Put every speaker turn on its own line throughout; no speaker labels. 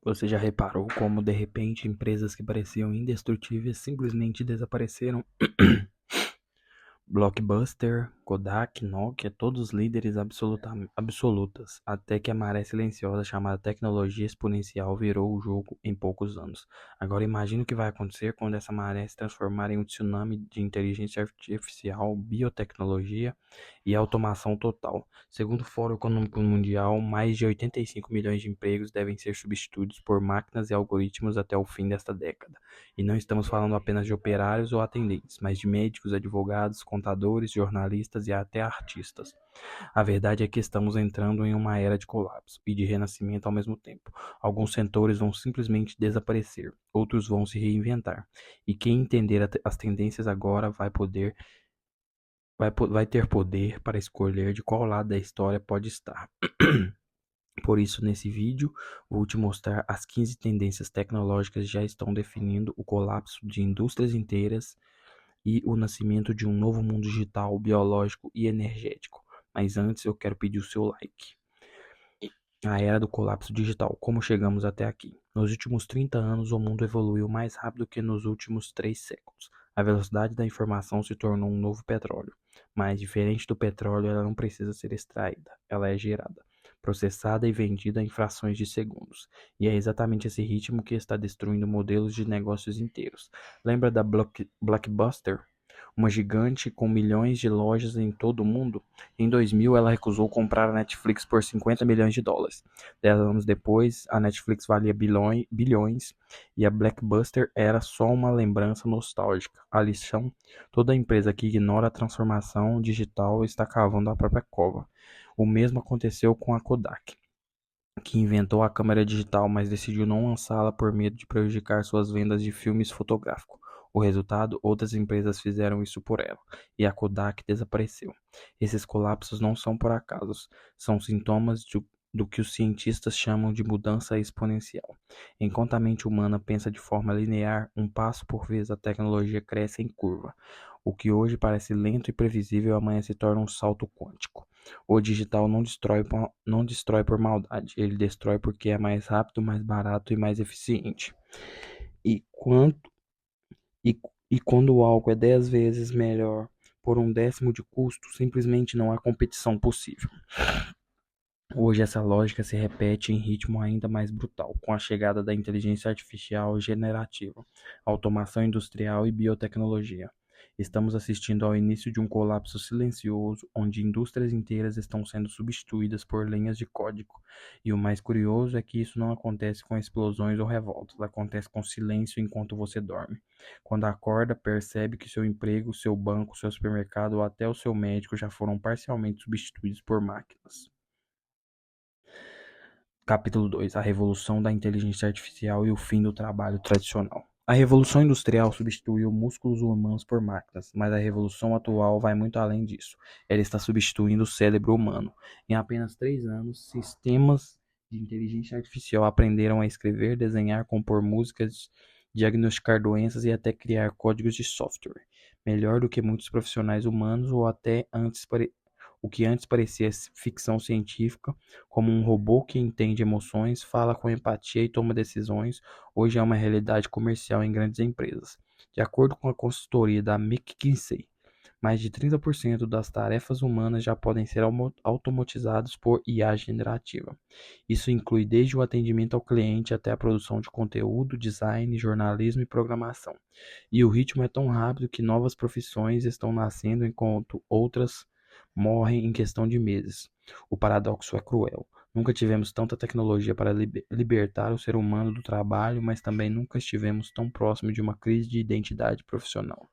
Você já reparou como, de repente, empresas que pareciam indestrutíveis simplesmente desapareceram? Blockbuster, Kodak, Nokia, todos líderes absolutas, até que a maré silenciosa chamada tecnologia exponencial virou o jogo em poucos anos. Agora imagine o que vai acontecer quando essa maré se transformar em um tsunami de inteligência artificial, biotecnologia e automação total. Segundo o Fórum Econômico Mundial, mais de 85 milhões de empregos devem ser substituídos por máquinas e algoritmos até o fim desta década. E não estamos falando apenas de operários ou atendentes, mas de médicos, advogados, contadores, jornalistas e até artistas. A verdade é que estamos entrando em uma era de colapso e de renascimento ao mesmo tempo. Alguns setores vão simplesmente desaparecer, outros vão se reinventar. E quem entender as tendências agora vai ter poder para escolher de qual lado da história pode estar. Por isso, nesse vídeo, vou te mostrar as 15 tendências tecnológicas que já estão definindo o colapso de indústrias inteiras e o nascimento de um novo mundo digital, biológico e energético. Mas antes, eu quero pedir o seu like. A era do colapso digital. Como chegamos até aqui? Nos últimos 30 anos, o mundo evoluiu mais rápido que nos últimos 3 séculos. A velocidade da informação se tornou um novo petróleo. Mas, diferente do petróleo, ela não precisa ser extraída, ela é gerada, processada e vendida em frações de segundos. E é exatamente esse ritmo que está destruindo modelos de negócios inteiros. Lembra da Blockbuster? Uma gigante com milhões de lojas em todo o mundo? Em 2000, ela recusou comprar a Netflix por 50 milhões de dólares. 10 anos depois, a Netflix valia bilhões e a Blockbuster era só uma lembrança nostálgica. A lição: toda empresa que ignora a transformação digital está cavando a própria cova. O mesmo aconteceu com a Kodak, que inventou a câmera digital, mas decidiu não lançá-la por medo de prejudicar suas vendas de filmes fotográficos. O resultado: outras empresas fizeram isso por ela, e a Kodak desapareceu. Esses colapsos não são por acaso, são sintomas do que os cientistas chamam de mudança exponencial. Enquanto a mente humana pensa de forma linear, um passo por vez, a tecnologia cresce em curva. O que hoje parece lento e previsível, amanhã se torna um salto quântico. O digital não destrói por maldade, ele destrói porque é mais rápido, mais barato e mais eficiente. E, quanto, e, e quando algo é 10 vezes melhor por um décimo de custo, simplesmente não há competição possível. Hoje essa lógica se repete em ritmo ainda mais brutal, com a chegada da inteligência artificial generativa, automação industrial e biotecnologia. Estamos assistindo ao início de um colapso silencioso, onde indústrias inteiras estão sendo substituídas por linhas de código. E o mais curioso é que isso não acontece com explosões ou revoltas, acontece com silêncio enquanto você dorme. Quando acorda, percebe que seu emprego, seu banco, seu supermercado ou até o seu médico já foram parcialmente substituídos por máquinas. Capítulo 2: A revolução da inteligência artificial e o fim do trabalho tradicional. A revolução industrial substituiu músculos humanos por máquinas, mas a revolução atual vai muito além disso. Ela está substituindo o cérebro humano. Em apenas 3 anos, sistemas de inteligência artificial aprenderam a escrever, desenhar, compor músicas, diagnosticar doenças e até criar códigos de software, melhor do que muitos profissionais humanos ou até o que antes parecia ficção científica, como um robô que entende emoções, fala com empatia e toma decisões, hoje é uma realidade comercial em grandes empresas. De acordo com a consultoria da McKinsey, mais de 30% das tarefas humanas já podem ser automatizadas por IA generativa. Isso inclui desde o atendimento ao cliente até a produção de conteúdo, design, jornalismo e programação. E o ritmo é tão rápido que novas profissões estão nascendo enquanto outras morrem em questão de meses. O paradoxo é cruel. Nunca tivemos tanta tecnologia para libertar o ser humano do trabalho, mas também nunca estivemos tão próximo de uma crise de identidade profissional.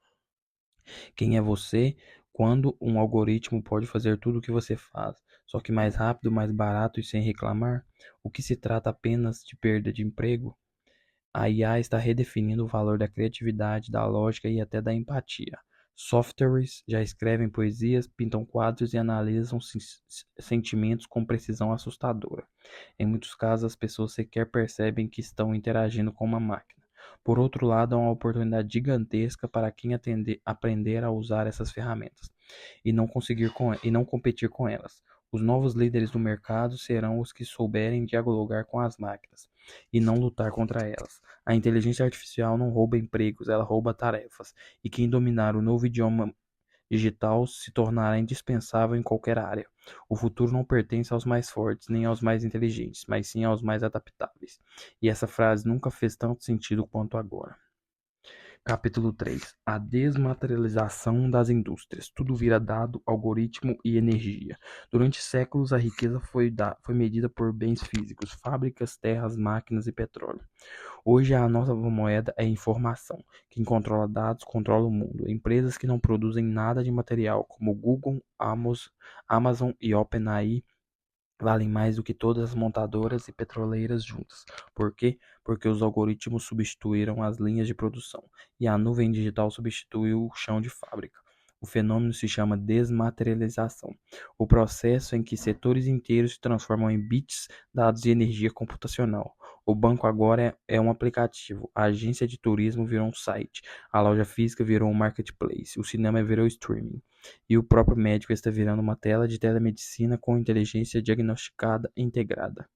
Quem é você quando um algoritmo pode fazer tudo o que você faz, só que mais rápido, mais barato e sem reclamar? O que se trata apenas de perda de emprego? A IA está redefinindo o valor da criatividade, da lógica e até da empatia. Softwares já escrevem poesias, pintam quadros e analisam sentimentos com precisão assustadora. Em muitos casos, as pessoas sequer percebem que estão interagindo com uma máquina. Por outro lado, há uma oportunidade gigantesca para quem aprender a usar essas ferramentas e não competir com elas. Os novos líderes do mercado serão os que souberem dialogar com as máquinas e não lutar contra elas. A inteligência artificial não rouba empregos, ela rouba tarefas. E quem dominar o novo idioma digital se tornará indispensável em qualquer área. O futuro não pertence aos mais fortes nem aos mais inteligentes, mas sim aos mais adaptáveis. E essa frase nunca fez tanto sentido quanto agora. Capítulo 3: A desmaterialização das indústrias. Tudo vira dado, algoritmo e energia. Durante séculos, a riqueza foi medida por bens físicos, fábricas, terras, máquinas e petróleo. Hoje, a nossa moeda é informação. Quem controla dados, controla o mundo. Empresas que não produzem nada de material, como Google, Amazon e OpenAI, valem mais do que todas as montadoras e petroleiras juntas. Por quê? Porque os algoritmos substituíram as linhas de produção e a nuvem digital substituiu o chão de fábrica. O fenômeno se chama desmaterialização, o processo em que setores inteiros se transformam em bits, dados e energia computacional. O banco agora é um aplicativo, a agência de turismo virou um site, a loja física virou um marketplace, o cinema virou streaming. E o próprio médico está virando uma tela de telemedicina com inteligência diagnosticada integrada.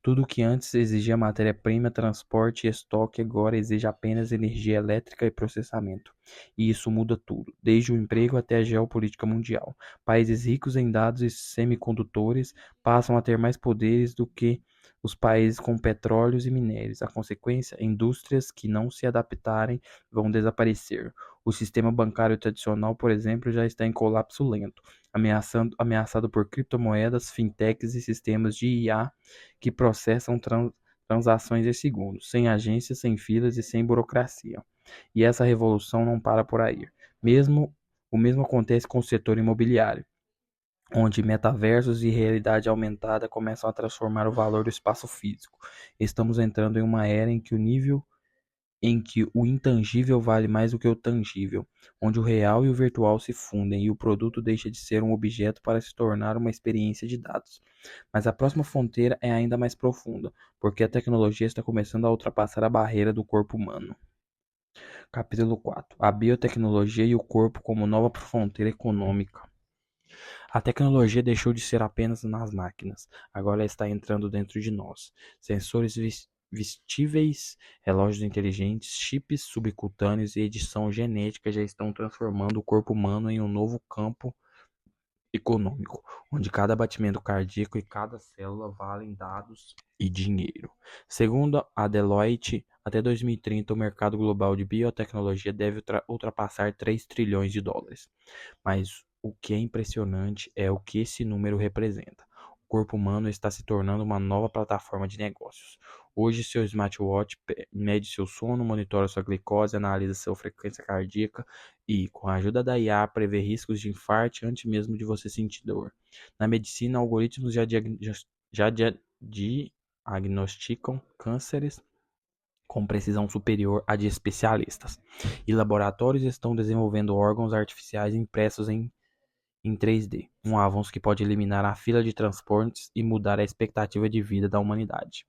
Tudo o que antes exigia matéria-prima, transporte e estoque agora exige apenas energia elétrica e processamento. E isso muda tudo, desde o emprego até a geopolítica mundial. Países ricos em dados e semicondutores passam a ter mais poderes do que os países com petróleos e minérios. A consequência, indústrias que não se adaptarem vão desaparecer. O sistema bancário tradicional, por exemplo, já está em colapso lento, ameaçado por criptomoedas, fintechs e sistemas de IA que processam transações em segundos, sem agências, sem filas e sem burocracia. E essa revolução não para por aí. O mesmo acontece com o setor imobiliário, onde metaversos e realidade aumentada começam a transformar o valor do espaço físico. Estamos entrando em uma era em que o intangível vale mais do que o tangível, onde o real e o virtual se fundem e o produto deixa de ser um objeto para se tornar uma experiência de dados. Mas a próxima fronteira é ainda mais profunda, porque a tecnologia está começando a ultrapassar a barreira do corpo humano. Capítulo 4: A biotecnologia e o corpo como nova fronteira econômica. A tecnologia deixou de ser apenas nas máquinas, agora ela está entrando dentro de nós. Sensores vestíveis, relógios inteligentes, chips subcutâneos e edição genética já estão transformando o corpo humano em um novo campo econômico, onde cada batimento cardíaco e cada célula valem dados e dinheiro. Segundo a Deloitte, até 2030 o mercado global de biotecnologia deve ultrapassar 3 trilhões de dólares. Mas o que é impressionante é o que esse número representa. O corpo humano está se tornando uma nova plataforma de negócios. Hoje, seu smartwatch mede seu sono, monitora sua glicose, analisa sua frequência cardíaca e, com a ajuda da IA, prevê riscos de infarto antes mesmo de você sentir dor. Na medicina, algoritmos já diagnosticam cânceres com precisão superior à de especialistas, e laboratórios estão desenvolvendo órgãos artificiais impressos em 3D, um avanço que pode eliminar a fila de transportes e mudar a expectativa de vida da humanidade.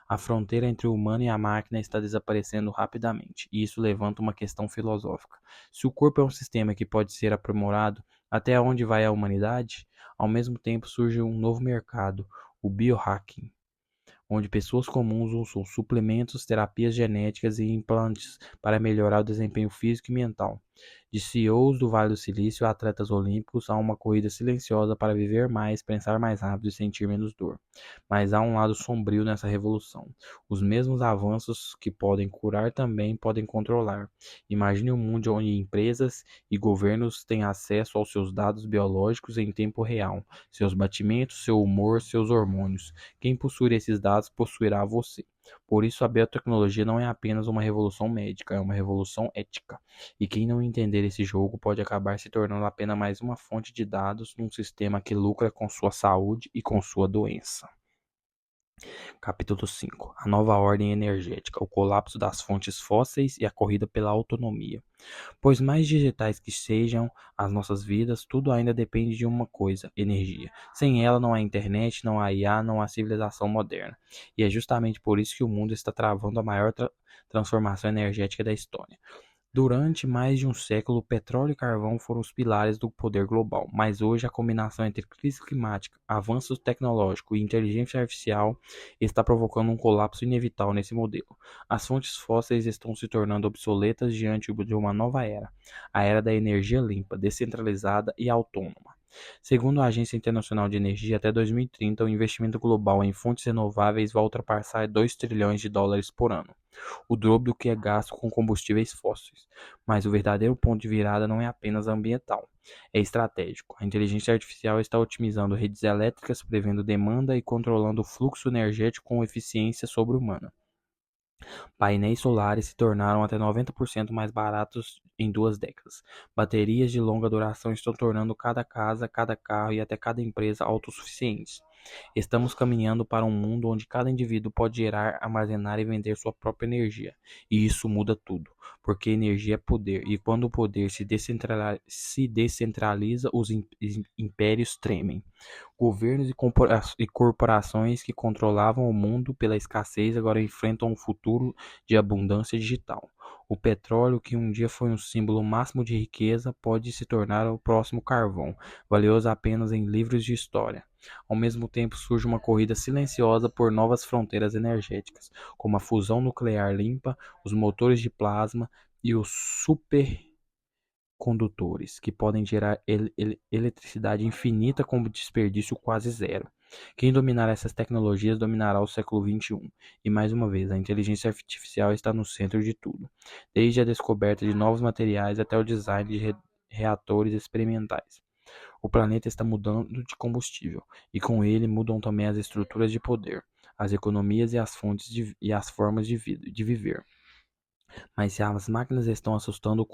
A fronteira entre o humano e a máquina está desaparecendo rapidamente, e isso levanta uma questão filosófica. Se o corpo é um sistema que pode ser aprimorado, até onde vai a humanidade? Ao mesmo tempo surge um novo mercado, o biohacking, onde pessoas comuns usam suplementos, terapias genéticas e implantes para melhorar o desempenho físico e mental. De CEOs do Vale do Silício a atletas olímpicos, há uma corrida silenciosa para viver mais, pensar mais rápido e sentir menos dor. Mas há um lado sombrio nessa revolução. Os mesmos avanços que podem curar também podem controlar. Imagine um mundo onde empresas e governos têm acesso aos seus dados biológicos em tempo real, seus batimentos, seu humor, seus hormônios. Quem possuir esses dados possuirá você. Por isso, a biotecnologia não é apenas uma revolução médica, é uma revolução ética. E quem não entender esse jogo pode acabar se tornando apenas mais uma fonte de dados num sistema que lucra com sua saúde e com sua doença. Capítulo 5: A nova ordem energética, o colapso das fontes fósseis e a corrida pela autonomia. Pois mais digitais que sejam as nossas vidas, tudo ainda depende de uma coisa: energia. Sem ela não há internet, não há IA, não há civilização moderna. E é justamente por isso que o mundo está travando a maior transformação energética da história. Durante mais de um século, o petróleo e carvão foram os pilares do poder global, mas hoje a combinação entre crise climática, avanços tecnológicos e inteligência artificial está provocando um colapso inevitável nesse modelo. As fontes fósseis estão se tornando obsoletas diante de uma nova era, a era da energia limpa, descentralizada e autônoma. Segundo a Agência Internacional de Energia, até 2030, o investimento global em fontes renováveis vai ultrapassar 2 trilhões de dólares por ano, o dobro do que é gasto com combustíveis fósseis. Mas o verdadeiro ponto de virada não é apenas ambiental, é estratégico. A inteligência artificial está otimizando redes elétricas, prevendo demanda e controlando o fluxo energético com eficiência sobre-humana. Painéis solares se tornaram até 90% mais baratos em 2 décadas. Baterias de longa duração estão tornando cada casa, cada carro e até cada empresa autossuficientes. Estamos caminhando para um mundo onde cada indivíduo pode gerar, armazenar e vender sua própria energia. E isso muda tudo, porque energia é poder, e quando o poder se descentraliza, os impérios tremem. Governos e corporações que controlavam o mundo pela escassez agora enfrentam um futuro de abundância digital. O petróleo, que um dia foi um símbolo máximo de riqueza, pode se tornar o próximo carvão, valioso apenas em livros de história. Ao mesmo tempo, surge uma corrida silenciosa por novas fronteiras energéticas, como a fusão nuclear limpa, os motores de plasma e os supercondutores, que podem gerar eletricidade infinita com desperdício quase zero. Quem dominar essas tecnologias dominará o século XXI. E mais uma vez, a inteligência artificial está no centro de tudo, desde a descoberta de novos materiais até o design de reatores experimentais. O planeta está mudando de combustível, e com ele mudam também as estruturas de poder, as economias e as fontes e as formas de viver. Mas se as máquinas estão assumindo o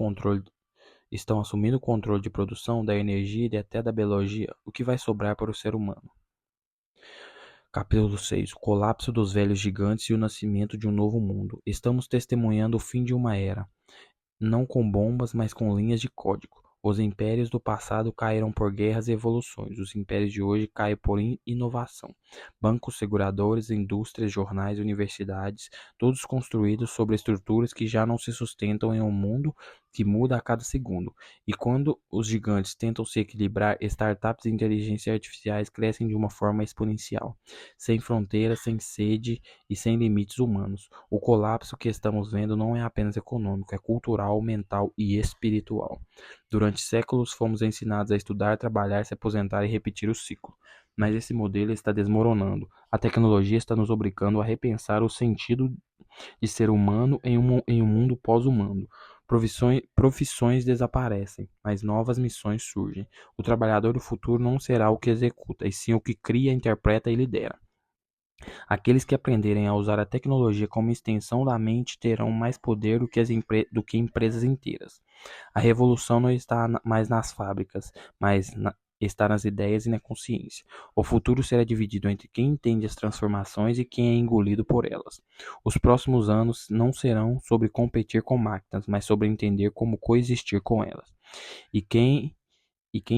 controle de produção, da energia e até da biologia, o que vai sobrar para o ser humano? Capítulo 6: O colapso dos velhos gigantes e o nascimento de um novo mundo. Estamos testemunhando o fim de uma era, não com bombas, mas com linhas de código. Os impérios do passado caíram por guerras e evoluções. Os impérios de hoje caem por inovação. Bancos, seguradores, indústrias, jornais, universidades, todos construídos sobre estruturas que já não se sustentam em um mundo que muda a cada segundo. E quando os gigantes tentam se equilibrar, startups e inteligências artificiais crescem de uma forma exponencial, sem fronteiras, sem sede e sem limites humanos. O colapso que estamos vendo não é apenas econômico, é cultural, mental e espiritual. Durante séculos fomos ensinados a estudar, trabalhar, se aposentar e repetir o ciclo. Mas esse modelo está desmoronando. A tecnologia está nos obrigando a repensar o sentido de ser humano em um mundo pós-humano. Profissões desaparecem, mas novas missões surgem. O trabalhador do futuro não será o que executa, e sim o que cria, interpreta e lidera. Aqueles que aprenderem a usar a tecnologia como extensão da mente terão mais poder do que empresas inteiras. A revolução não está mais nas fábricas, mas está nas ideias e na consciência. O futuro será dividido entre quem entende as transformações e quem é engolido por elas. Os próximos anos não serão sobre competir com máquinas, mas sobre entender como coexistir com elas. E quem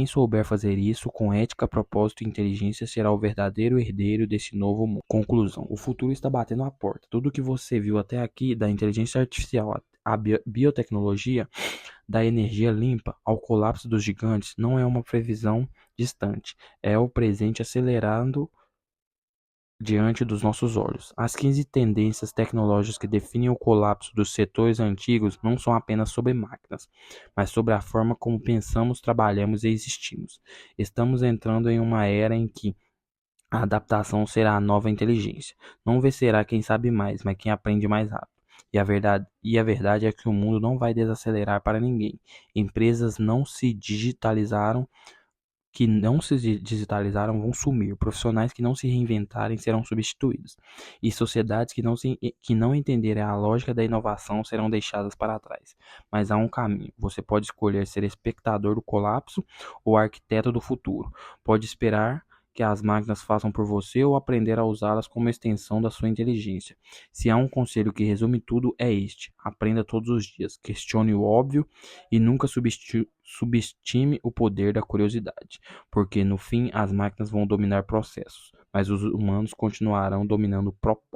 souber fazer isso com ética, propósito e inteligência será o verdadeiro herdeiro desse novo mundo. Conclusão: o futuro está batendo à porta. Tudo o que você viu até aqui, da inteligência artificial à biotecnologia, da energia limpa ao colapso dos gigantes, não é uma previsão distante. É o presente acelerando diante dos nossos olhos. As 15 tendências tecnológicas que definem o colapso dos setores antigos não são apenas sobre máquinas, mas sobre a forma como pensamos, trabalhamos e existimos. Estamos entrando em uma era em que a adaptação será a nova inteligência. Não vencerá quem sabe mais, mas quem aprende mais rápido. E a verdade é que o mundo não vai desacelerar para ninguém. Empresas que não se digitalizaram vão sumir, profissionais que não se reinventarem serão substituídos, e sociedades que não entenderem a lógica da inovação serão deixadas para trás. Mas há um caminho: você pode escolher ser espectador do colapso ou arquiteto do futuro. Pode esperar que as máquinas façam por você ou aprender a usá-las como extensão da sua inteligência. Se há um conselho que resume tudo, é este: aprenda todos os dias, questione o óbvio e nunca subestime o poder da curiosidade, porque no fim as máquinas vão dominar processos, mas os humanos continuarão dominando propósitos.